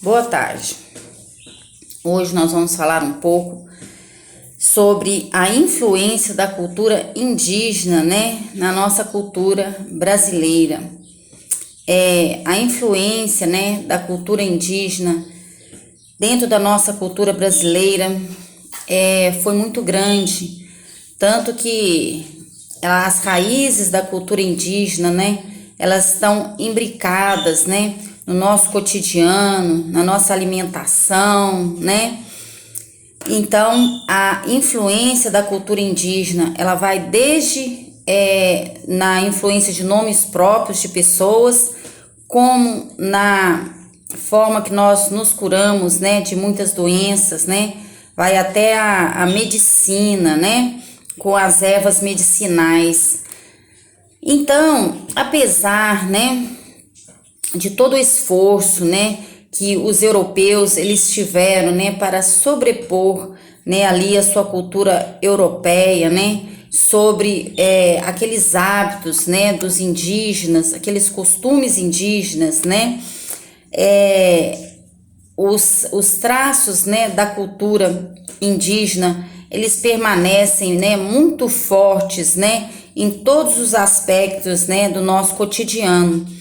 Boa tarde. Hoje nós vamos falar um pouco sobre a influência da cultura indígena, na nossa cultura brasileira. A influência, da cultura indígena dentro da nossa cultura brasileira foi muito grande, tanto que as raízes da cultura indígena, elas estão imbricadas, no nosso cotidiano, na nossa alimentação, Então, a influência da cultura indígena, ela vai desde na influência de nomes próprios de pessoas, como na forma que nós nos curamos, de muitas doenças, vai até a medicina, com as ervas medicinais. Então, apesar, de todo o esforço, que os europeus eles tiveram, para sobrepor, ali a sua cultura europeia, sobre aqueles hábitos, dos indígenas, aqueles costumes indígenas, os traços, da cultura indígena, eles permanecem, muito fortes, em todos os aspectos, do nosso cotidiano.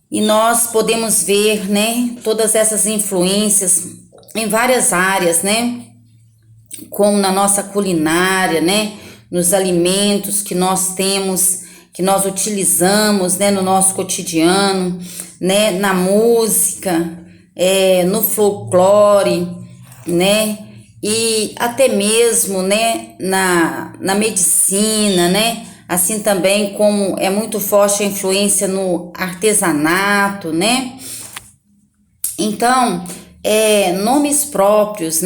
E nós podemos ver, todas essas influências em várias áreas, como na nossa culinária, nos alimentos que nós temos, que nós utilizamos, no nosso cotidiano, na música, no folclore, e até mesmo, na medicina, assim também como é muito forte a influência no artesanato, Então, nomes próprios,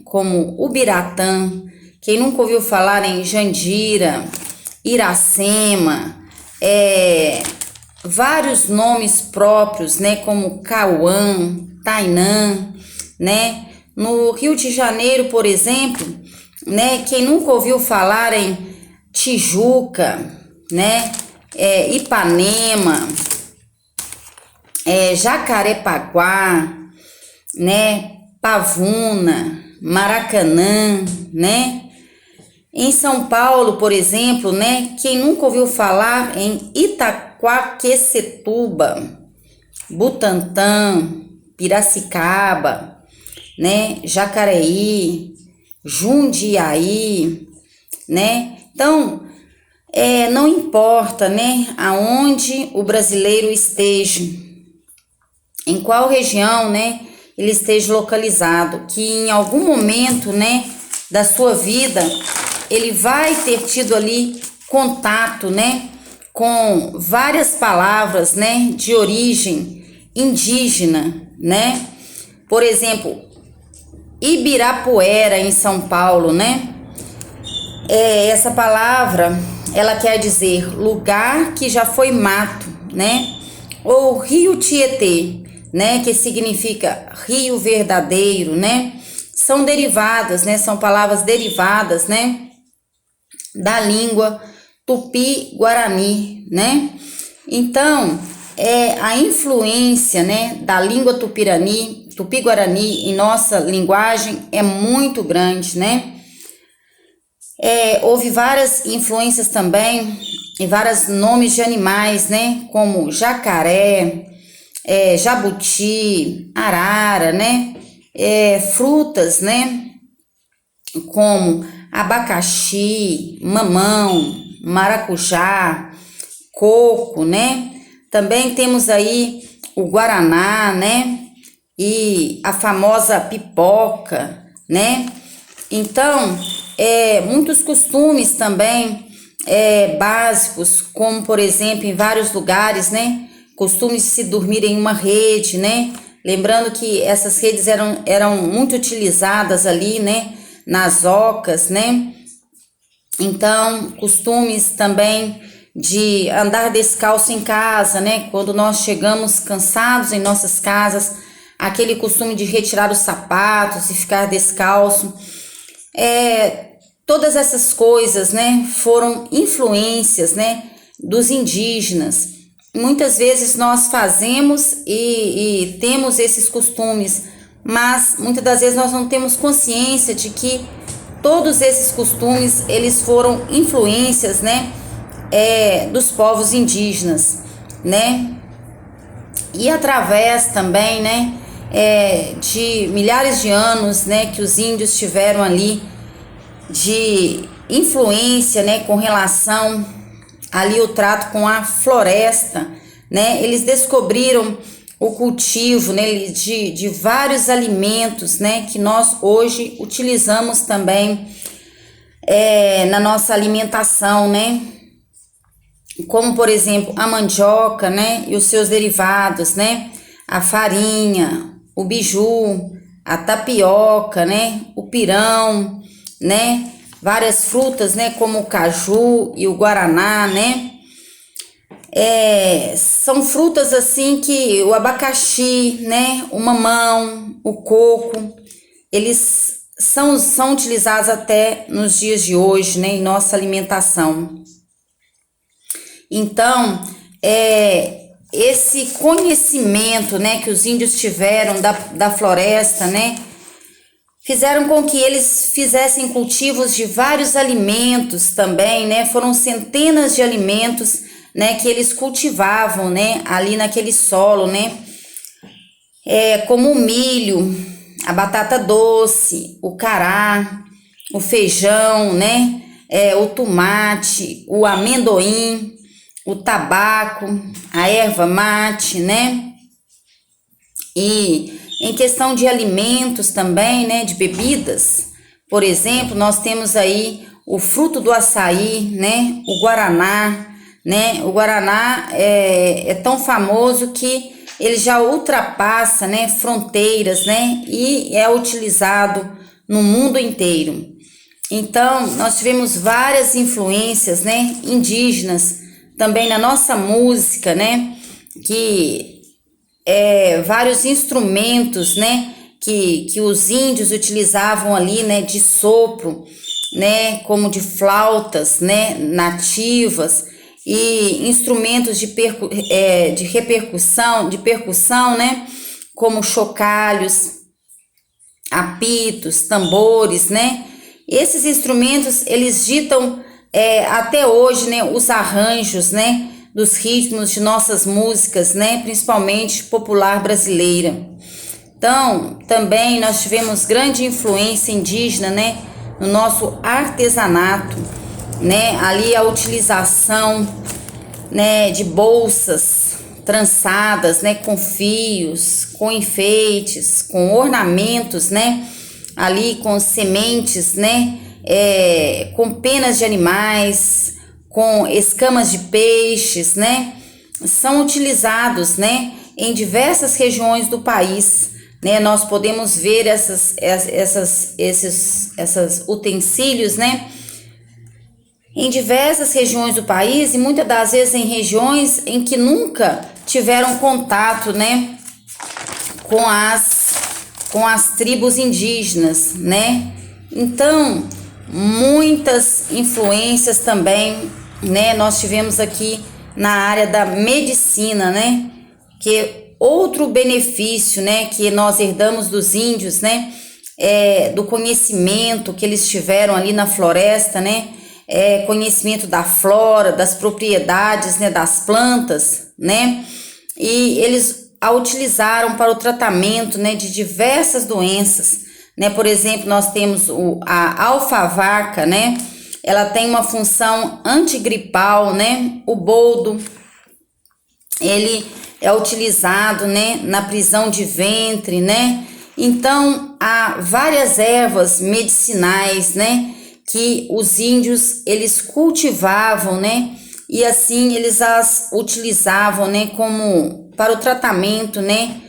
como Ubiratã, quem nunca ouviu falar em Jandira, Iracema, vários nomes próprios, como Cauã, Tainã, No Rio de Janeiro, por exemplo, quem nunca ouviu falar em Tijuca, Ipanema, Jacarepaguá, Pavuna, Maracanã, Em São Paulo, por exemplo, quem nunca ouviu falar em Itaquaquecetuba, Butantã, Piracicaba, Jacareí, Jundiaí, Então, não importa, aonde o brasileiro esteja, em qual região, ele esteja localizado, que em algum momento, da sua vida, ele vai ter tido ali contato, com várias palavras, de origem indígena, Por exemplo, Ibirapuera, em São Paulo, Essa palavra, ela quer dizer lugar que já foi mato, Ou Rio Tietê, que significa rio verdadeiro, São derivadas, são palavras derivadas, da língua tupi-guarani, Então, a influência, da língua tupi-guarani em nossa linguagem é muito grande, Houve várias influências também em vários nomes de animais, como jacaré, jabuti, arara, frutas, como abacaxi, mamão, maracujá, coco, Também temos aí o guaraná, E a famosa pipoca, Então, muitos costumes também básicos, como por exemplo em vários lugares, costume de se dormir em uma rede, Lembrando que essas redes eram muito utilizadas ali, nas ocas, Então, costumes também de andar descalço em casa, Quando nós chegamos cansados em nossas casas, aquele costume de retirar os sapatos e ficar descalço. Todas essas coisas, foram influências, dos indígenas. muitas vezes nós fazemos e temos esses costumes, mas muitas das vezes nós não temos consciência de que todos esses costumes eles foram influências, né, dos povos indígenas, né, e através também, né, de milhares de anos, né, que os índios tiveram ali de influência, né, com relação ali o trato com a floresta, né, eles descobriram o cultivo, né, de vários alimentos, né, que nós hoje utilizamos também na nossa alimentação, né, como por exemplo a mandioca, né, e os seus derivados, né, a farinha, o biju, a tapioca, né, o pirão, né, várias frutas, né, como o caju e o guaraná, né, são frutas assim que o abacaxi, né, o mamão, o coco, eles são utilizados até nos dias de hoje, né, em nossa alimentação. Então, esse conhecimento, né, que os índios tiveram da floresta, né, fizeram com que eles fizessem cultivos de vários alimentos também, né, foram centenas de alimentos, né, que eles cultivavam, né, ali naquele solo, né, como o milho, a batata doce, o cará, o feijão, né, o tomate, o amendoim, o tabaco, a erva mate, né? E em questão de alimentos também, né, de bebidas, por exemplo, nós temos aí o fruto do açaí, né, o guaraná, né? O guaraná é tão famoso que ele já ultrapassa, né, fronteiras, né, e é utilizado no mundo inteiro. Então, nós tivemos várias influências, né, indígenas também na nossa música, né, que vários instrumentos, né, que os índios utilizavam ali, né, de sopro, né, como de flautas, né, nativas e instrumentos de percussão, né, como chocalhos, apitos, tambores, né. Esses instrumentos eles ditam até hoje, né, os arranjos, né, dos ritmos de nossas músicas, né, principalmente popular brasileira. Então, também nós tivemos grande influência indígena, né, no nosso artesanato, né, ali a utilização, né, de bolsas trançadas, né, com fios, com enfeites, com ornamentos, né, ali com sementes, né, com penas de animais, com escamas de peixes, né, são utilizados, né, em diversas regiões do país, né, nós podemos ver esses utensílios, né, em diversas regiões do país e muitas das vezes em regiões em que nunca tiveram contato, né, com as tribos indígenas, né? Então, muitas influências também, né? Nós tivemos aqui na área da medicina, né? Que outro benefício, né? Que nós herdamos dos índios, né? Do conhecimento que eles tiveram ali na floresta, né? Conhecimento da flora, das propriedades, né? Das plantas, né? E eles a utilizaram para o tratamento, né, de diversas doenças, né? Por exemplo, nós temos a alfavaca, né? Ela tem uma função antigripal, né? O boldo, ele é utilizado, né, na prisão de ventre, né? Então, há várias ervas medicinais, né, que os índios eles cultivavam, né? E assim eles as utilizavam, né, como para o tratamento, né,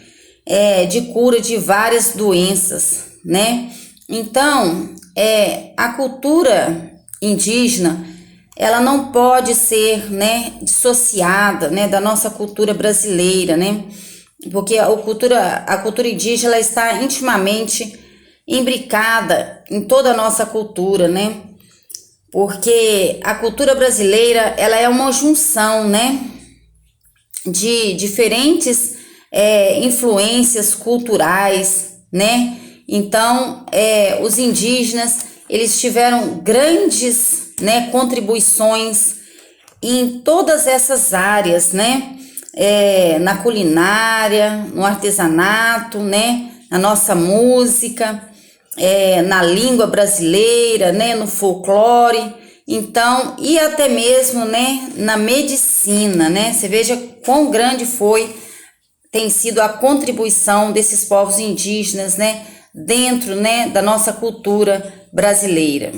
de cura de várias doenças, né? Então, a cultura indígena, ela não pode ser, né, dissociada, né, da nossa cultura brasileira, né? Porque a cultura indígena ela está intimamente imbricada em toda a nossa cultura, né? Porque a cultura brasileira, ela é uma junção, né, de diferentes influências culturais, né? Então, os indígenas, eles tiveram grandes, né, contribuições em todas essas áreas, né? Na culinária, no artesanato, né? Na nossa música, na língua brasileira, né? No folclore. Então, e até mesmo, né? Na medicina, né? Você veja quão grande tem sido a contribuição desses povos indígenas, né? Dentro, né? Da nossa cultura brasileira.